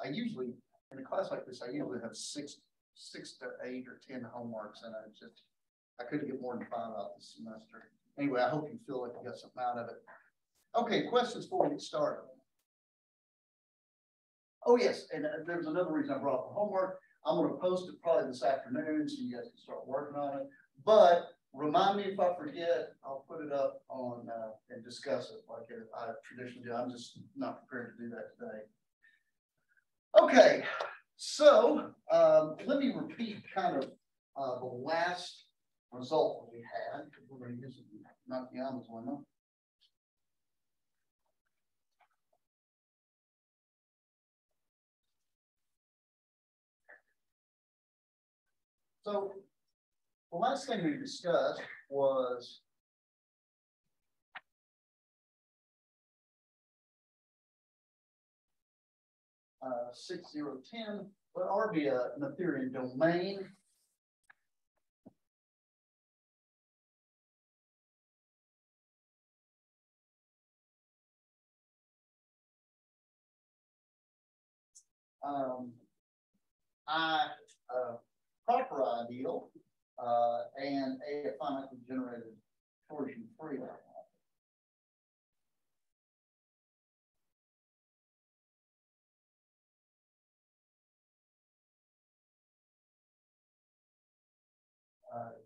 I usually, in a class like this, I usually have six to 8 or 10 homeworks, and I couldn't get more than 5 out this semester. Anyway, I hope you feel like you got something out of it. Okay, questions before we get started. Oh yes, and there's another reason I brought the homework. I'm going to post it probably this afternoon so you guys can start working on it. But remind me if I forget, I'll put it up on and discuss it like I traditionally do. I'm just not prepared to do that today. Okay, so let me repeat kind of the last result that we had. We're going to use Nakayama's lemma. So the last thing we discussed was uh, 6010, but R be an Noetherian domain. I proper ideal and a finitely generated torsion-free.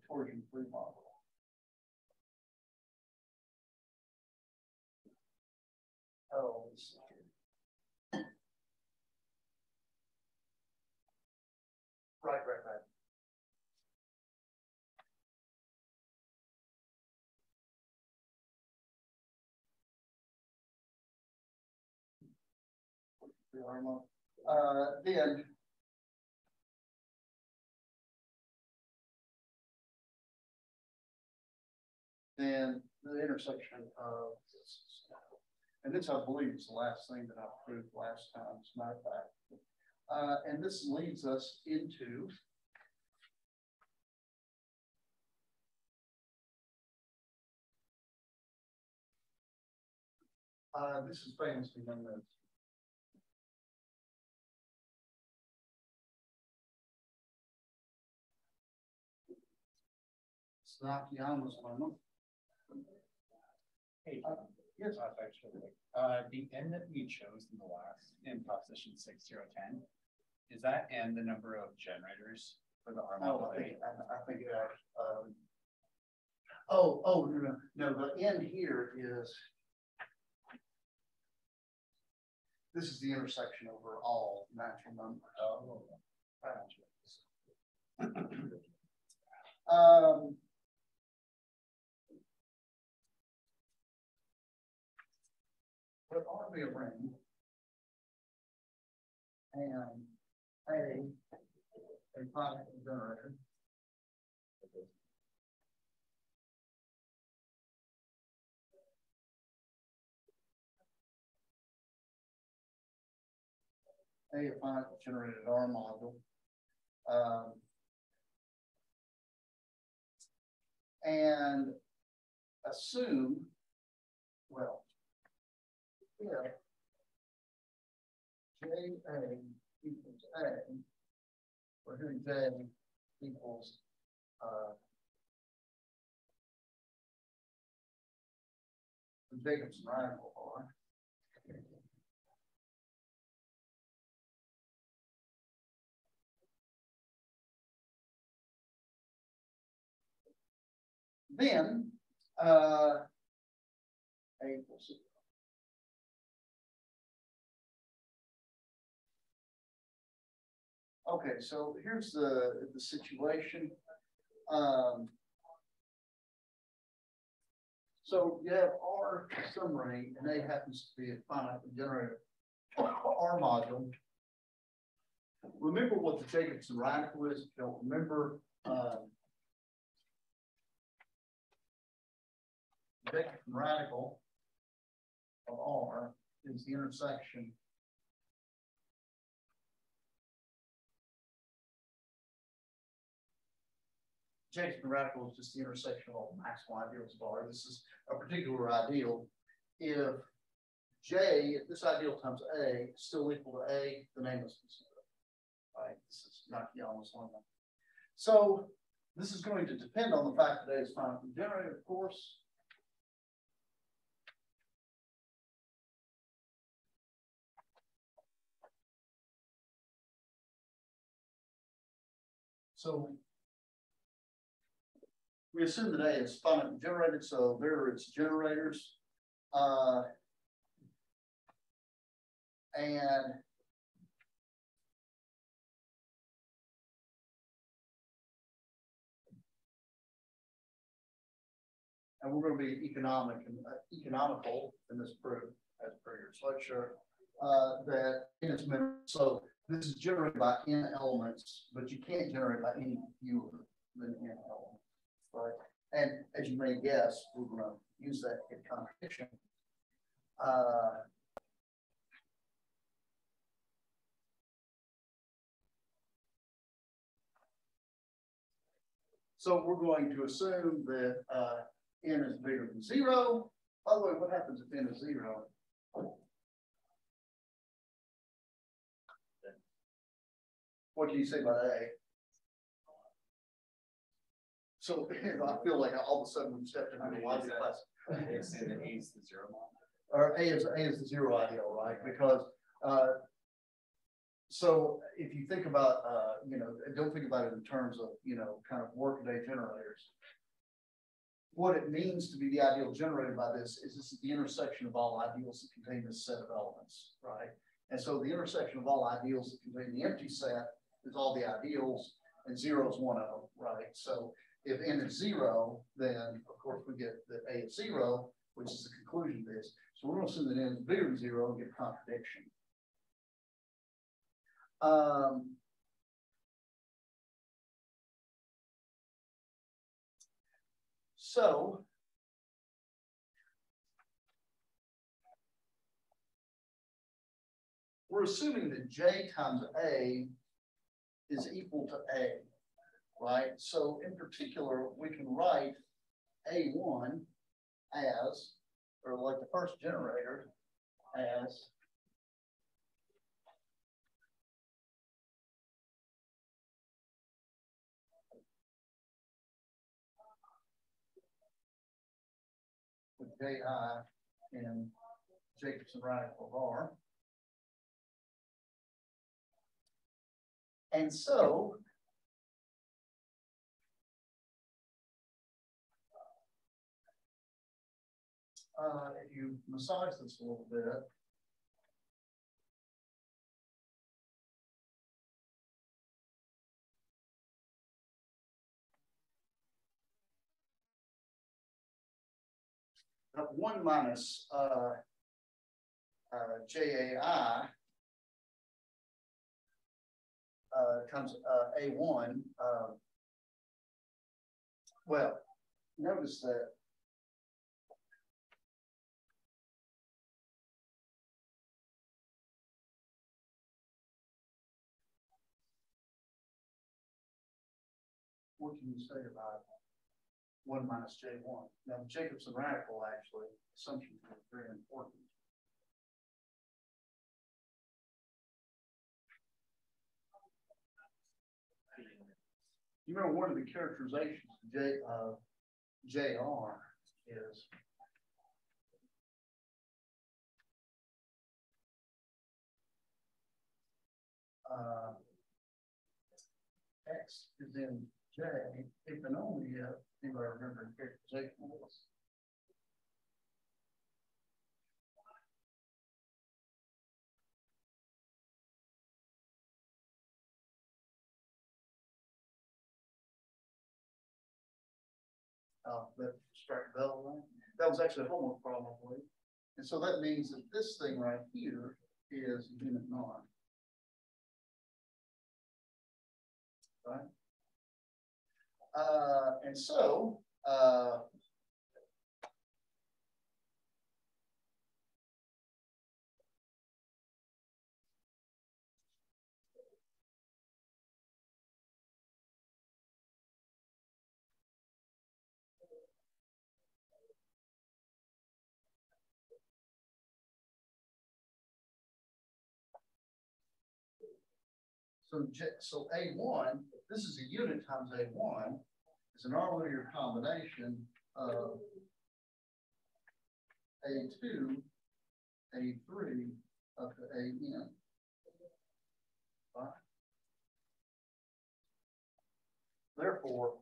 Torsion-free model. Oh, let's see here. Right. Then the intersection of this, and this I believe is the last thing that I proved last time, as a matter of fact. And this leads us into this is famously known as Nakayama's lemma. Hey, yes, actually, the n that we chose in proposition 6010, is that n the number of generators for the R model? I think it actually. No, the n here is. This is the intersection over all natural numbers. Oh, But R be a ring and a finite generator. A finite generated R module. And assume, well, if JA equals A, or here J equals the Jacobson radical R. Then A equals 0. Okay, so here's the situation. So you have R summary, and A happens to be a finitely generated R module. Remember what the Jacobson radical is. If you don't remember, Jacobson radical of R is the intersection Jacobson radical is just the intersection of all maximal ideals of R. This is a particular ideal if J, if this ideal times A is still equal to A, the name is zero. Right? This is Nakayama's lemma. So this is going to depend on the fact that A is finitely generated, of course. So we assume that A is finitely generated, so there are its generators. And we're going to be economical in this proof, as per your sweatshirt, that in its memory. So this is generated by n elements, but you can't generate by any fewer than n elements, right? And as you may guess, we're going to use that in competition. So we're going to assume that n is bigger than 0. By the way, what happens if n is 0? What do you say about A? So I feel like all of a sudden we've stepped into the logic class. A is the zero model. Or A is the zero ideal, right? Because so if you think about don't think about it in terms of kind of workaday generators. What it means to be the ideal generated by this is the intersection of all ideals that contain this set of elements, right? And so the intersection of all ideals that contain the empty set is all the ideals, and 0 is one of them, right? So if n is 0, then of course we get that A is 0, which is the conclusion of this. So we're going to assume that n is bigger than 0 and get a contradiction. So we're assuming that J times A is equal to A, right? So in particular, we can write A1 as, or like the first generator, as with Ji in Jacobson radical of R. And so if you massage this a little bit, that 1 minus JAI comes A1. Well, notice that what can you say about 1 minus J1? Now, the Jacobson radical, actually, assumption is very important. You remember one of the characterizations of JR is X is in J, if and only if anybody remember the characterization of this. That distract bell line. That was actually a homework problem, I believe. And so that means that this thing right here is unit norm. Right? And so So A1, this is a unit times A1, is an R linear combination of A2, A3, up to AN. Right? Therefore,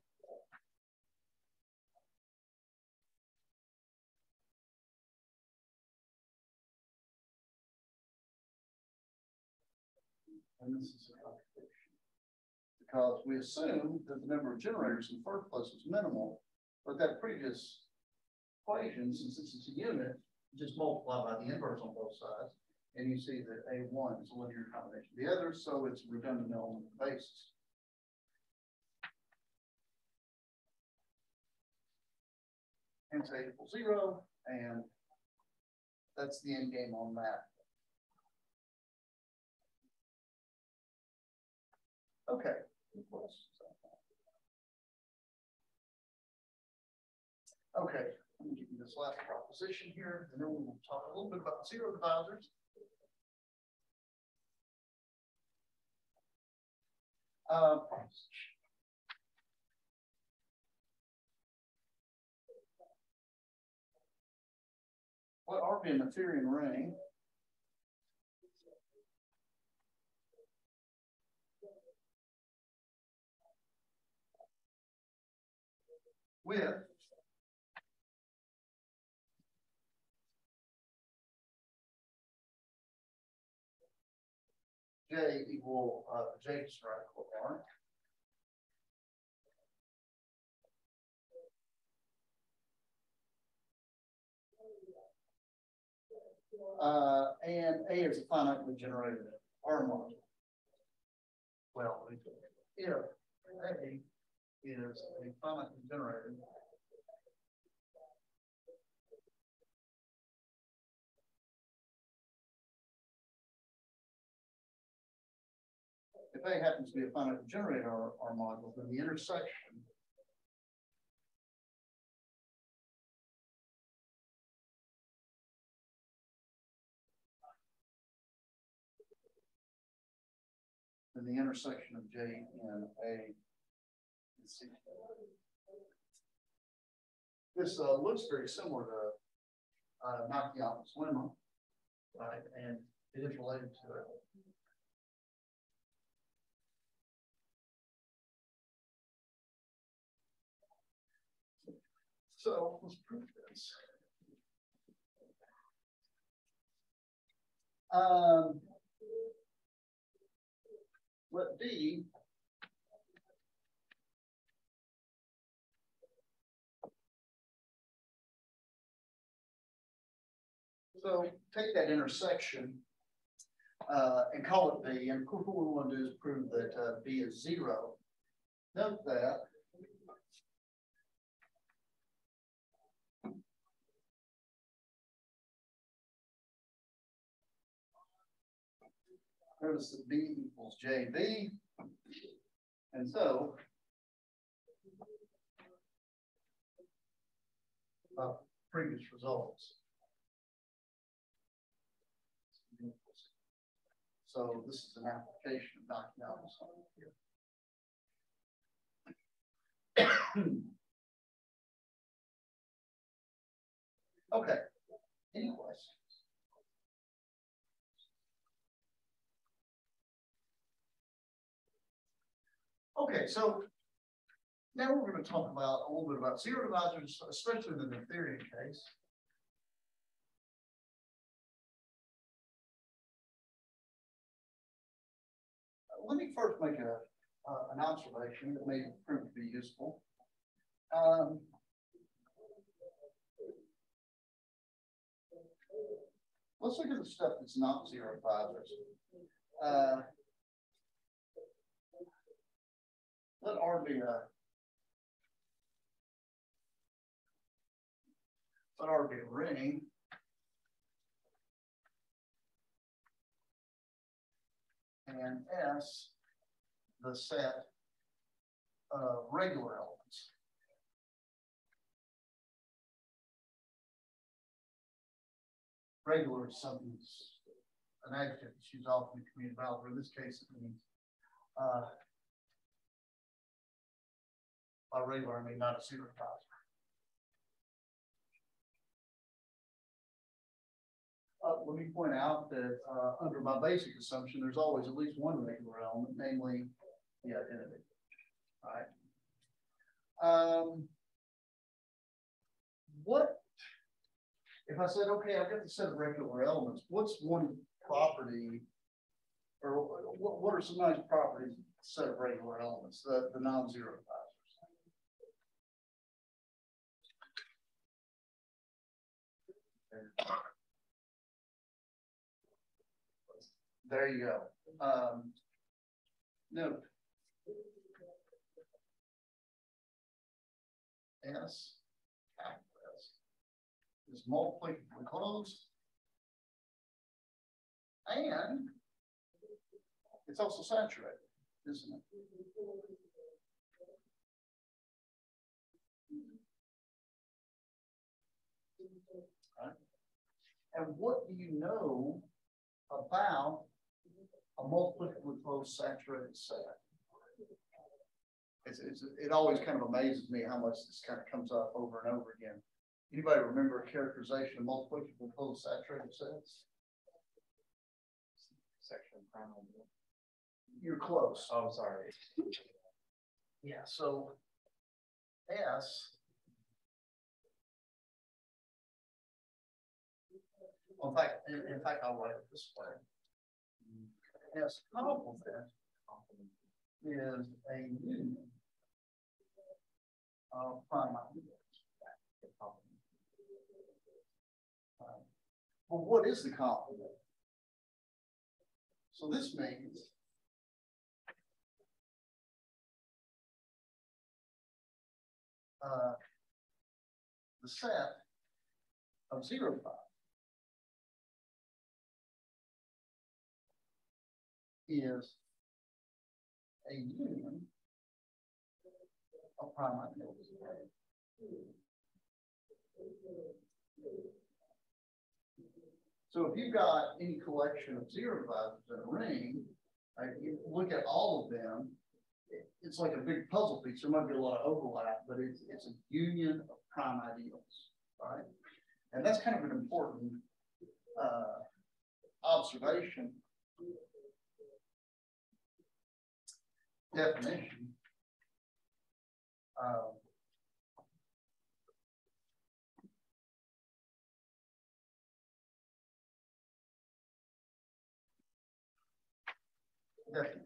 and this is a contradiction, because we assume that the number of generators in the first place was minimal, but that previous equation, since this is a unit, just multiply by the inverse on both sides, and you see that A1 is a linear combination of the other, so it's a redundant element of the basis. Hence A equals 0, and that's the end game on that. Okay. Okay, let me give you this last proposition here, and then we'll talk a little bit about zero divisors. What are be a Noetherian ring? With J equal J strike R. And A is a finitely generated R module. Well, if A is a finitely generated if A happens to be a finitely generated R module, then the intersection of J and A is 6. This looks very similar to Nakayama's lemma, right? And it is related to it. So let's prove this. Let D so take that intersection and call it B. And of course, what we want to do is prove that B is 0. Note that notice that B equals JB. And so previous results. So this is an application of Nakayama's here. Okay. Any questions? Okay, so now we're going to talk about a little bit about zero divisors, especially in the Noetherian case. Let me first make an observation that may prove to be useful. Let's look at the stuff that's not zero divisors. Let R be a ring. And S, the set of regular elements. Regular is something, an adjective that's used often in community development. In this case, it means By regular, I mean not a supervisor. Let me point out that under my basic assumption, there's always at least one regular element, namely the identity. All right. What if I said, okay, I've got the set of regular elements? What's one property, or what are some nice properties of the set of regular elements, the non-zero divisors? There you go. Note S, capital S, is multiplicably closed, and it's also saturated, isn't it? Right. And what do you know about a multiplicably closed saturated set? It always kind of amazes me how much this kind of comes up over and over again. Anybody remember a characterization of multiplicably closed saturated sets? Section primal. You're close. Oh, sorry. Yeah, so S, in fact, I'll write it this way. S complement is a union of prime ideals. Well, what is the complement? So this means the set of 0, 5 is a union of prime ideals. So if you've got any collection of 0 divisors in a ring, right, you look at all of them, it's like a big puzzle piece. There might be a lot of overlap, but it's a union of prime ideals, right? And that's kind of an important observation. Definition. Definition.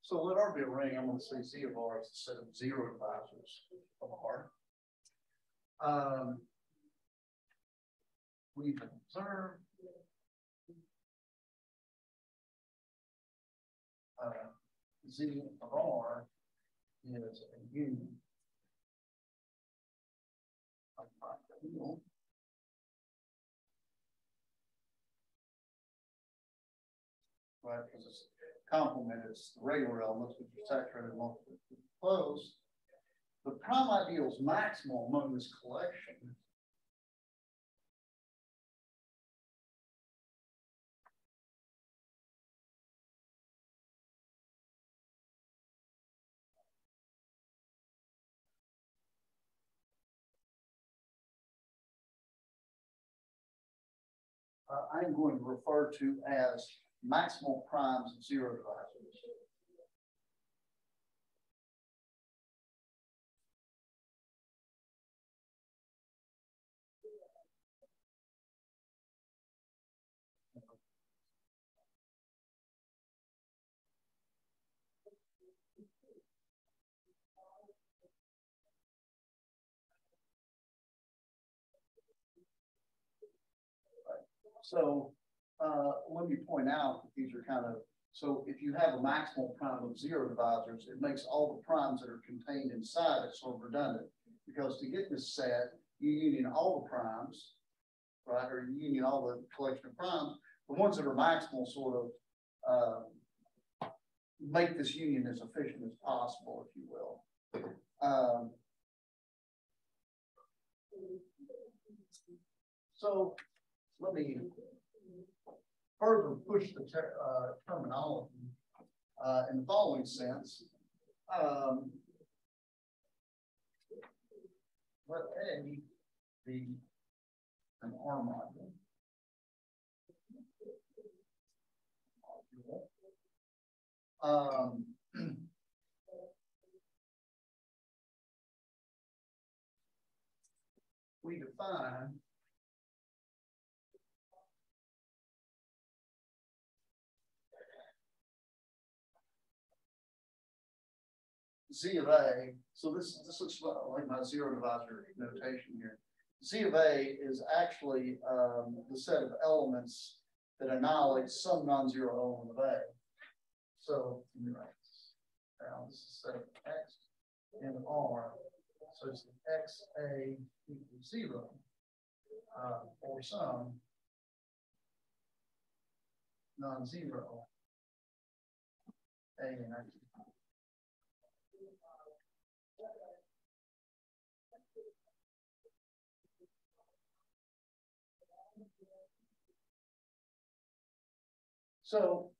So let R be a ring. I'm going to say Z of R is a set of 0 divisors of R. We've observed Z of R is a union of ideal. Right, because it's complement is the regular elements, which are saturated and multiply closed. The prime ideals maximal among this collection I'm going to refer to as maximal primes of 0 divisors. So let me point out that these are kind of, so if you have a maximal prime of 0 divisors, it makes all the primes that are contained inside it sort of redundant, because to get this set, you union all the primes, right? Or you union all the collection of primes. The ones that are maximal sort of make this union as efficient as possible, if you will. So let me further push the terminology in the following sense. Let A be an R module. We define Z of A. So this looks like my zero divisor notation here. Z of A is actually the set of elements that annihilates some non-zero element of A. So let me write this down. This is a set of X and R. So it's XA equals 0 for some non-zero A and X. So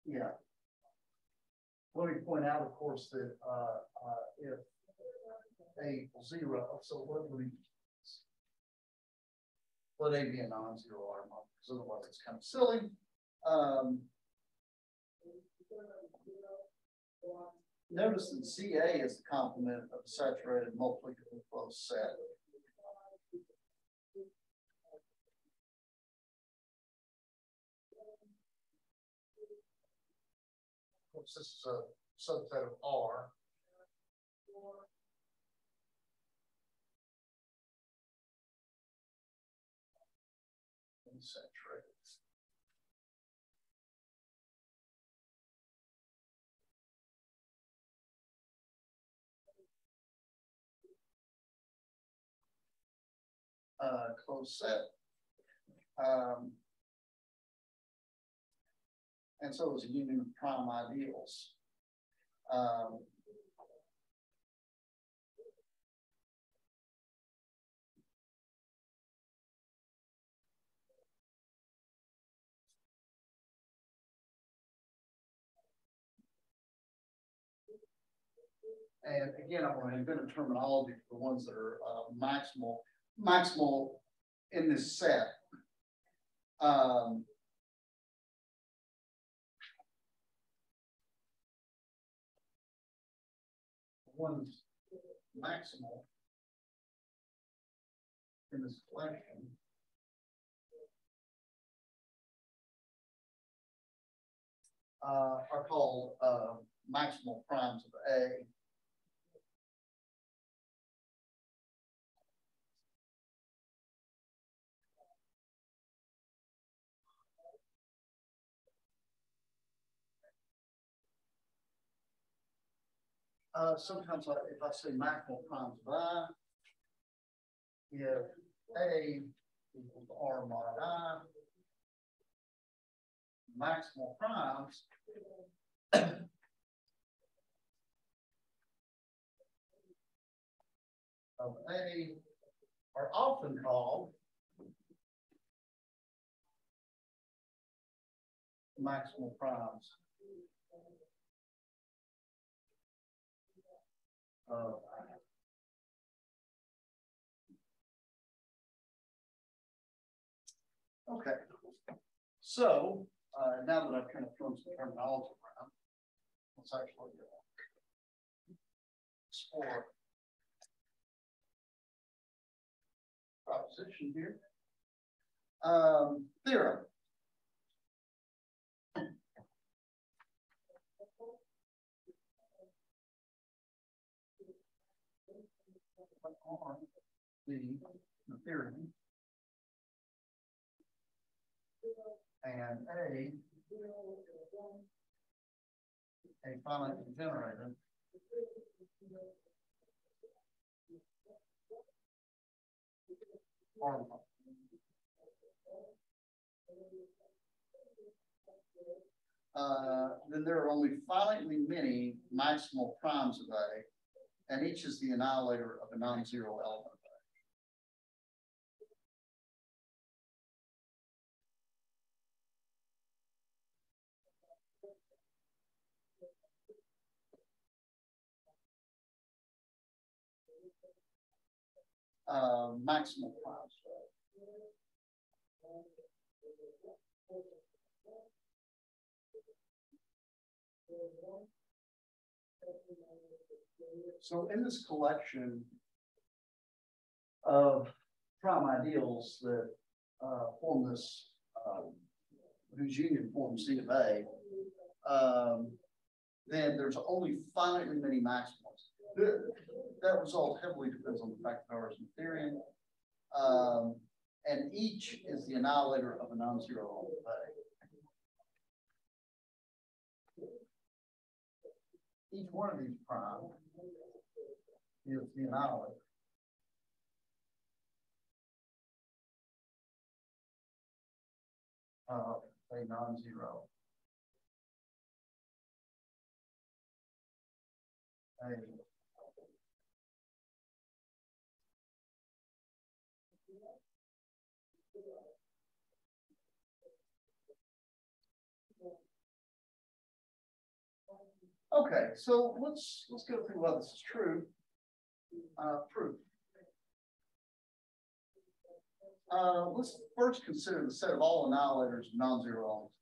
yeah. Let me point out, of course, that if A equals 0, so what would we let A be a non-zero R model, because otherwise it's kind of silly. Notice that CA is the complement of a saturated multiplicative closed set. Of course, this is a subset of R. Saturated. Closed set. And so is a union of prime ideals. And again, I'm going to invent a terminology for the ones that are maximal in this set. One's maximal in this collection are called maximal primes of A. Sometimes if I say maximal primes of I, if A equals R mod I, maximal primes of A are often called maximal primes of I. Okay, so now that I've kind of thrown some terminology around, let's actually explore proposition here. Theorem. On the theorem and A a finitely generated formula. Then there are only finitely many maximal primes of A, and each is the annihilator of a non-zero element of A. Maximal primes. So in this collection of prime ideals that form this, whose union forms C of A, then there's only finitely many maximals. That result heavily depends on the fact that R is Noetherian, and each is the annihilator of a non-zero element of A. Each one of these prime is the annihilator of a non-zero A. Okay, so let's go through why this is true. Proof. Let's first consider the set of all annihilators of non-zero elements.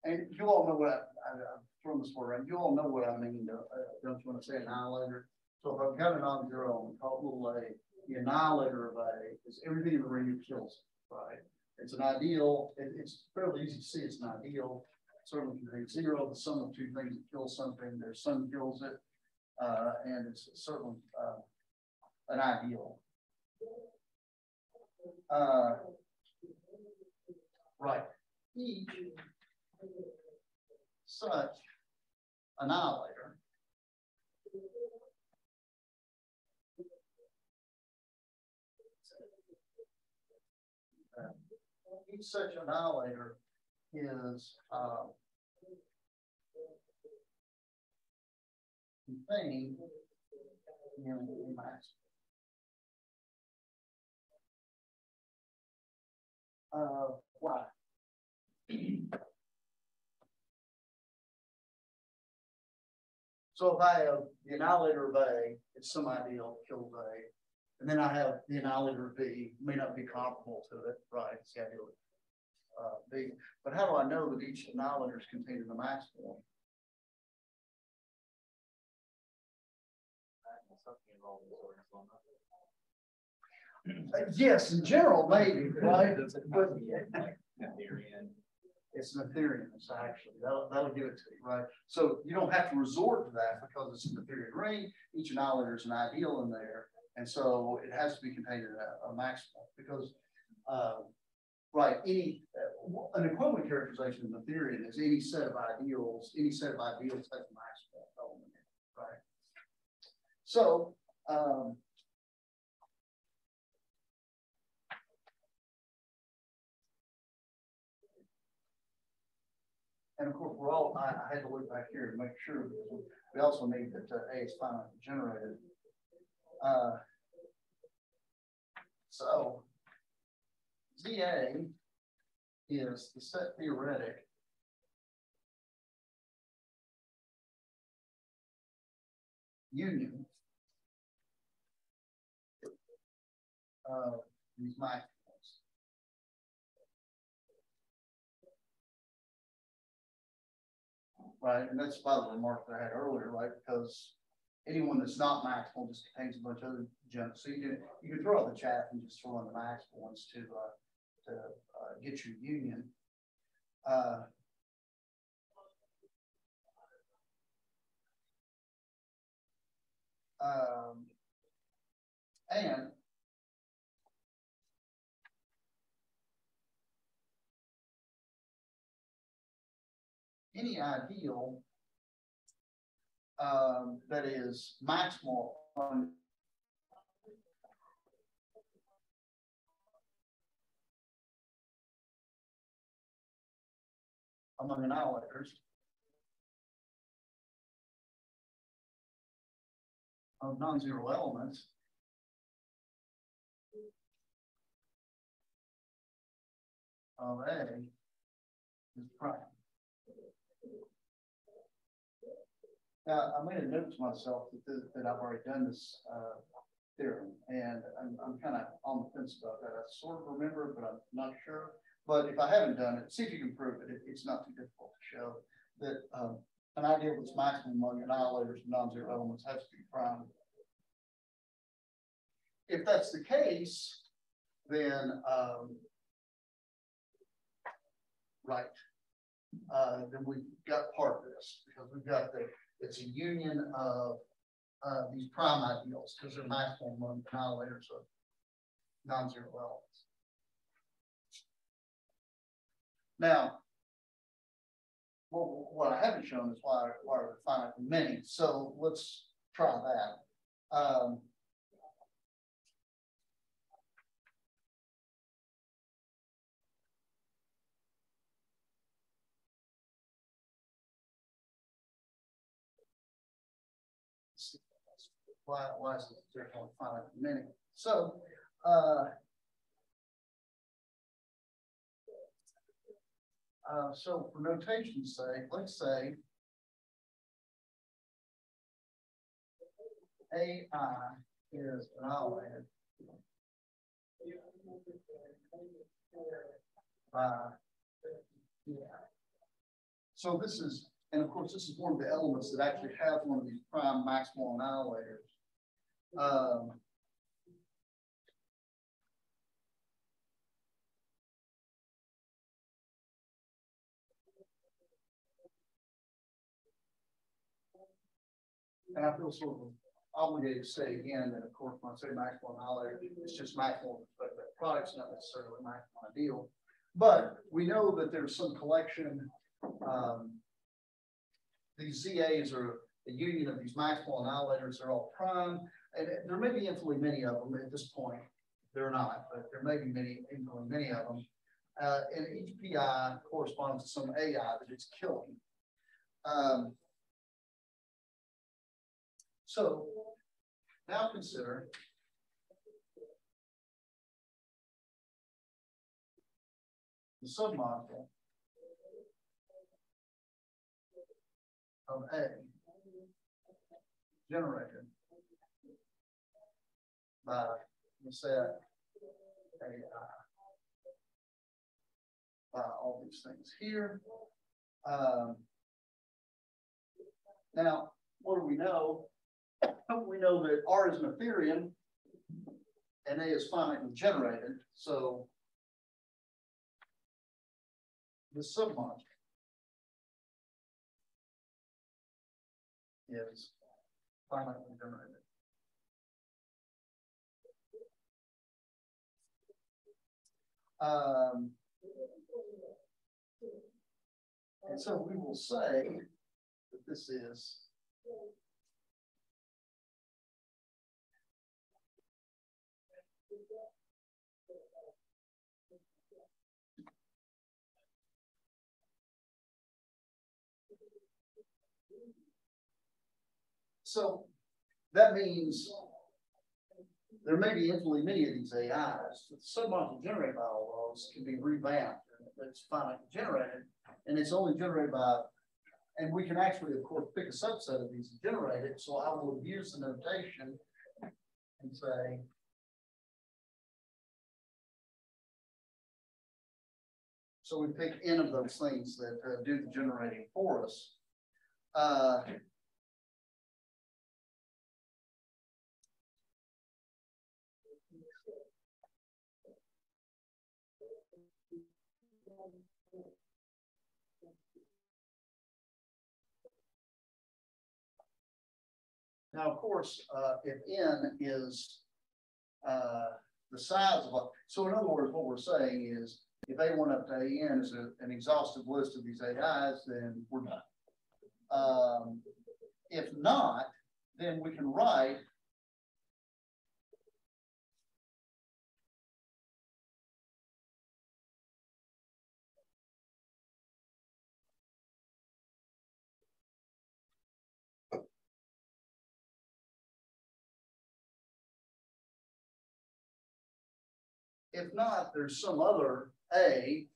And you all know what I'm throwing this word around. You all know what I mean. Don't you want to say annihilator? So if I've got a non-zero element called little a, the annihilator of A is everything in the ring that kills it, right? It's an ideal. It's fairly easy to see it's an ideal. Certainly contains zero, the sum of two things that kill something. Their sum kills it, and it's certainly an ideal. Right. Each such annihilator each such annihilator is contained in a max. Why? So if I have the annihilator of A, it's some ideal, kills A. And then I have the annihilator of B, may not be comparable to it, right? It's the ideal B. But how do I know that each annihilator is contained in the maximal? Yes, in general, maybe, right? But it's Noetherian, it's actually, that'll give it to you, right? So you don't have to resort to that because it's a Noetherian ring. Each annihilator is an ideal in there. And so it has to be contained in a maximal because, right, an equivalent characterization of Noetherian is any set of ideals has a maximal element in it, right? So, and of course, I had to look back here to make sure because we also need that A is finitely generated. So ZA is the set theoretic union of these maximals. Right, and that's by the remark that I had earlier, right? Because anyone that's not maximal just contains a bunch of other junk. So you can throw out the chaff and just throw in the maximal ones to get your union. And any ideal that is maximal among annihilators of non-zero elements of A is prime. Now, I made a note to myself that I've already done this theorem, and I'm kind of on the fence about that. I sort of remember it, but I'm not sure. But if I haven't done it, see if you can prove it. It's not too difficult to show that an ideal that's maximum among annihilators and non-zero elements has to be prime. If that's the case, then then we've got part of this because we've got it's a union of these prime ideals because they're maximum among annihilators of non-zero elements. Now, what I haven't shown is why are there finitely many. So let's try that. Why is there only finitely many? So so for notation's sake, let's say AI is annihilated by yeah. So this is, and of course, this is one of the elements that actually have one of these prime maximal annihilators. And I feel sort of obligated to say again that, of course, when I say maximal annihilator, it's just maximal, but the product's not necessarily maximal ideal. But we know that there's some collection. These ZAs are the union of these maximal annihilators. They're all prime, and there may be infinitely many of them at this point. They're not, but there may be infinitely many of them. And each PI corresponds to some AI that it's killing. So now consider the submodule of A generated by the set AI by all these things here. Now, what do we know? We know that R is an Ethereum and A is finitely generated. So the submodule is finitely generated. And so we will say that this is so that means there may be infinitely many of these AIs. The submodule generated by all those can be revamped. It's finitely generated, and it's only generated by, and we can actually, of course, pick a subset of these and generate it. So I will use the notation and say, so we pick n of those things that do the generating for us. Now, of course, if n is the size of a, so in other words, what we're saying is if A1 up to AN is an exhaustive list of these AIs, then we're done. If not, then we can write if not, there's some other A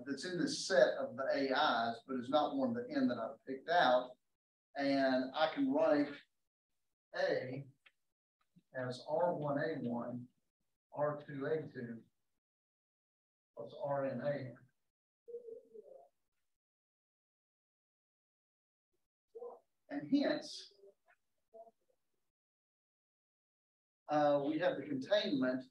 that's in this set of the AIs, but is not one of the N that I've picked out. And I can write A as R1A1, R2A2, plus RNA. And hence, we have the containment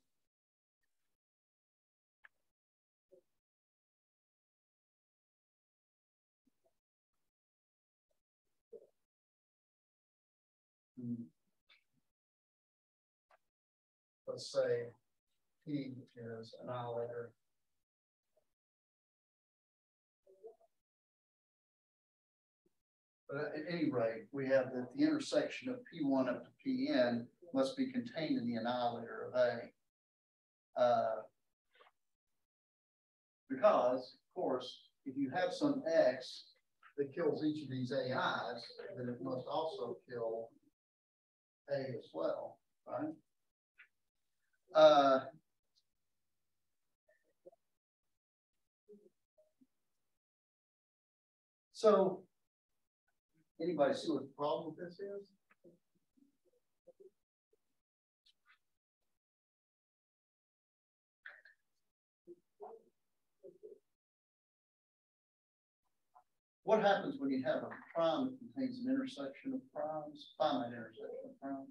let's say P is annihilator. But at any rate, we have that the intersection of P1 up to Pn must be contained in the annihilator of A. Because, of course, if you have some X that kills each of these AIs, then it must also kill A as well, right? So, anybody see what the problem with this is? What happens when you have a prime that contains an intersection of primes, finite intersection of primes?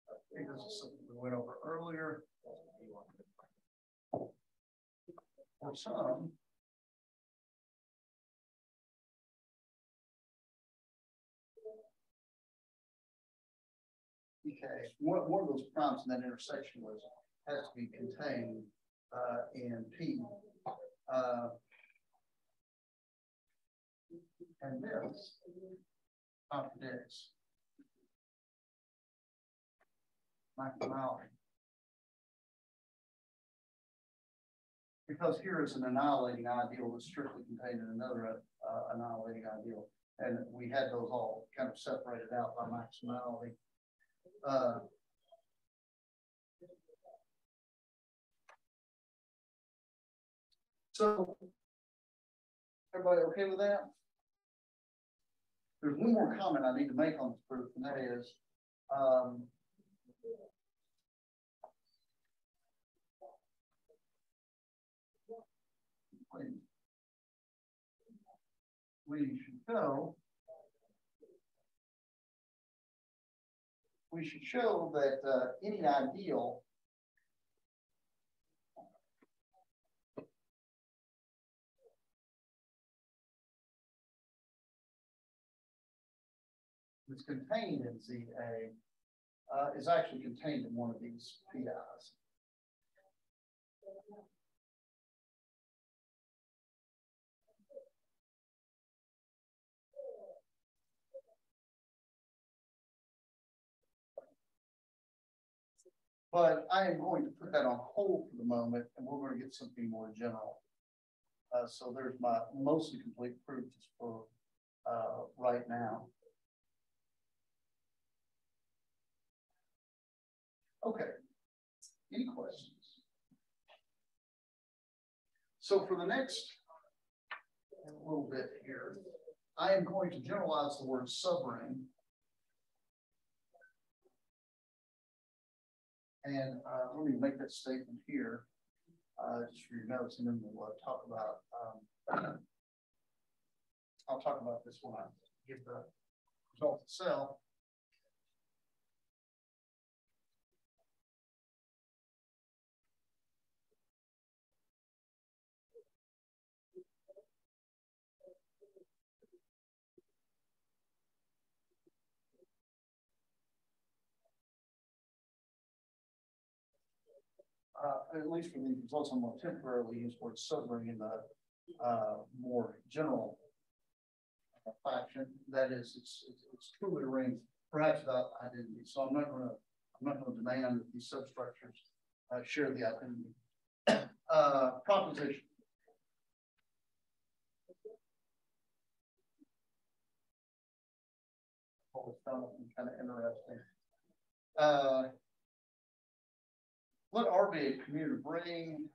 I think this is something we went over earlier. For some, okay, one of those primes in that intersection has to be contained in P. And this contradicts my formality. Because here is an annihilating ideal that's strictly contained in another annihilating ideal. And we had those all kind of separated out by maximality. So, everybody okay with that? There's one more comment I need to make on this proof, and that is, we should show that any ideal that's contained in ZA is actually contained in one of these PIs. But I am going to put that on hold for the moment, and we're going to get something more general. So there's my mostly complete proof just for right now. Okay, any questions? So for the next little bit here, I am going to generalize the word subring. And let me make that statement here. just for your notes, and then we'll talk about, I'll talk about this when I give the result itself. At least for these results, I'm going to temporarily use word sobering in the more general fashion. That is, it's truly arranged, perhaps without identity. So I'm not going to demand that these substructures share the identity. Proposition. Always found it kind of interesting. Let R be a commuter ring.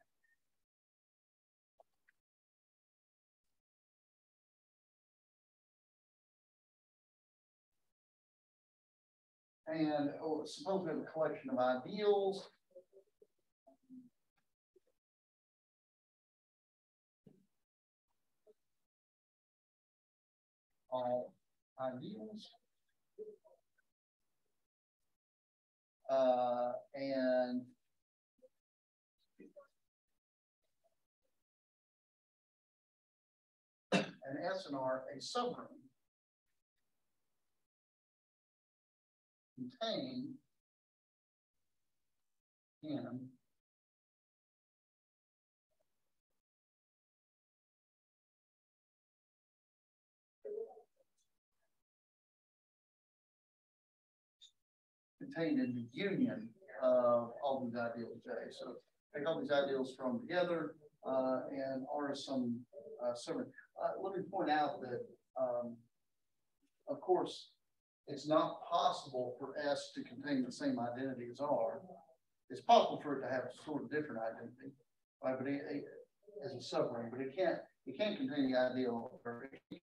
And suppose we have a collection of ideals. All ideals. And S and R a subring contain in the union of all these ideals J. So take all these ideals thrown together and R is some subring. Let me point out that, of course, it's not possible for S to contain the same identity as R. It's possible for it to have a sort of different identity, right? But as a subring, but it can't contain the ideal, or it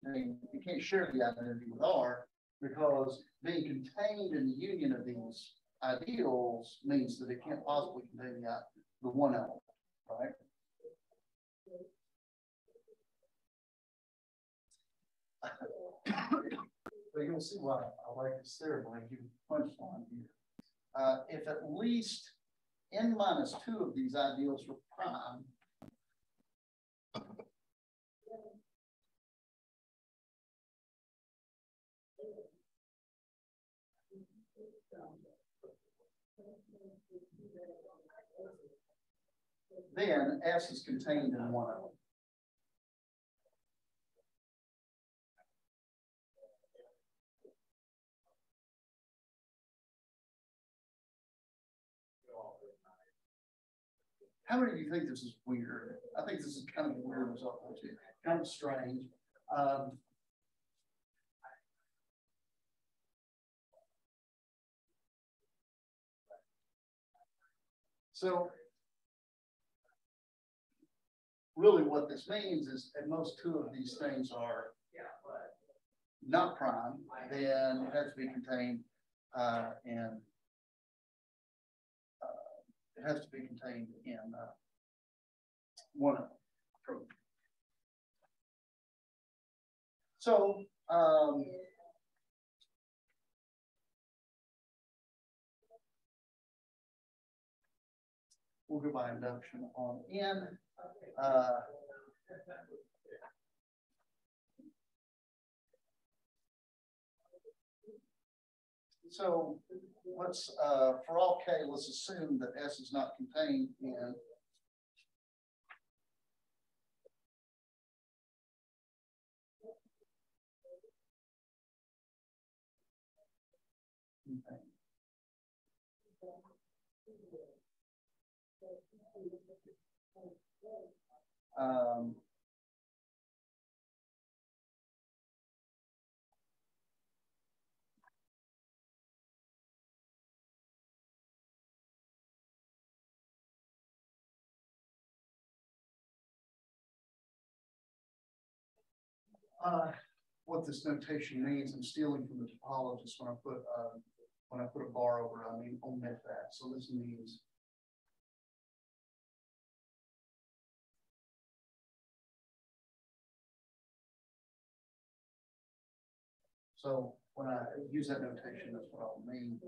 can't share the identity with R, because being contained in the union of these ideals means that it can't possibly contain the one element, right? So you'll see why I like this theorem when I give you the punchline here. If at least n minus 2 of these ideals are prime, then S is contained in one of them. How many of you think this is weird? I think this is kind of a weird result, kind of strange. So really what this means is at most 2 of these things are not prime, then it has to be contained in it has to be contained in one of them. So we'll go by induction on N. So let's, for all K, let's assume that S is not contained in what this notation means, I'm stealing from the topologist when I put a bar over it, I mean omit that. So this means So when I use that notation, that's what I'll mean.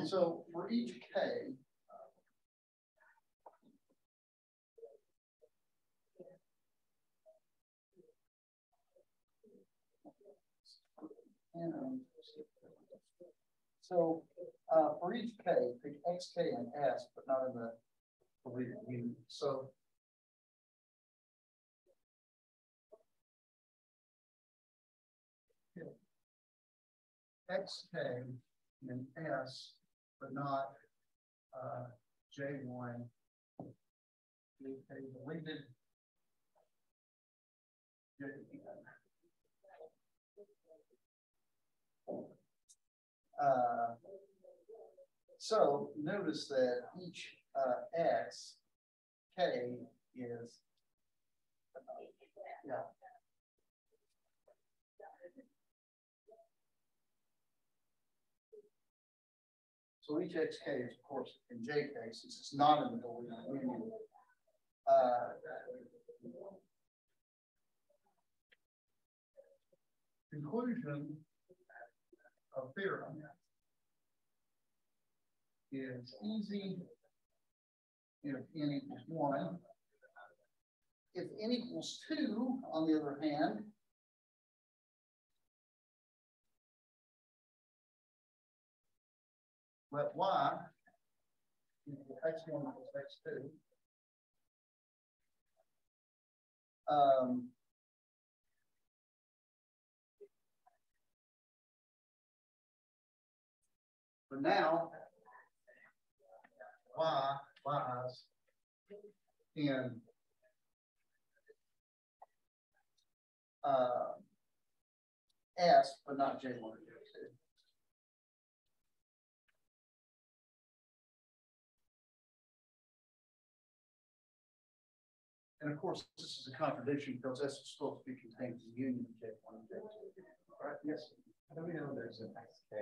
So for each K, so for each K, pick X, K, and S, but not in the union. So X, K, and S, but not J1. Deleted so notice that each X, K is, yeah. So each XK is, of course, in JK, since it's not in the deleted union. Conclusion of theorem is easy if n equals 1. If n equals 2, on the other hand, let y equal x1 equals x2. But now, y's in S, but not J1 or J2. And of course, this is a contradiction because S is supposed to be contained in the union of J1 and J2. All right, yes. How do we know there's an XK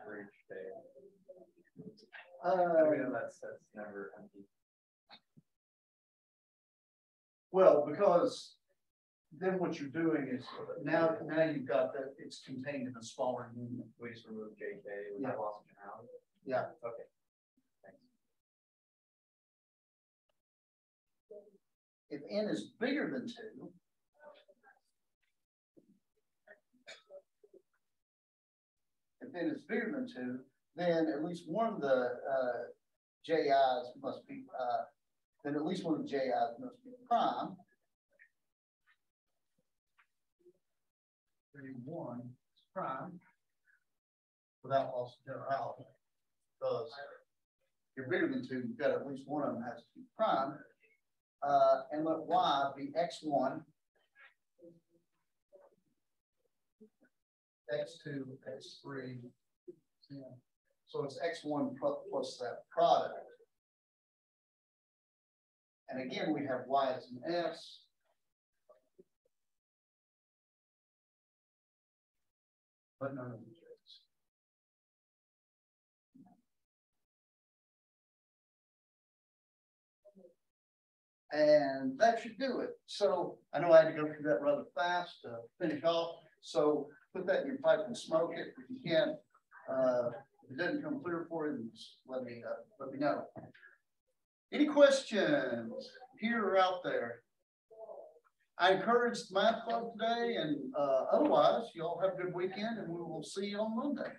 for each day? How do we know that set's never empty? Well, because then what you're doing is now you've got that it's contained in a smaller union. We just remove JK with that loss of generality? Yeah. Okay. Thanks. If n is bigger than 2, if n is bigger than 2, then at least one of the JIs must be then at least one of the JIs must be prime. 1 is prime without loss of generality. Because if you're bigger than 2, you've got at least one of them has to be prime. And let y be x1, x2, x3. Yeah. So it's x1 plus that product. And again, we have y as an s. But none of the j's. And that should do it. So I know I had to go through that rather fast to finish off. So put that in your pipe and smoke it. If you can't, if it doesn't come clear for you, then just let me know. Any questions here or out there? I encouraged the math club today, and otherwise, you all have a good weekend, and we will see you on Monday.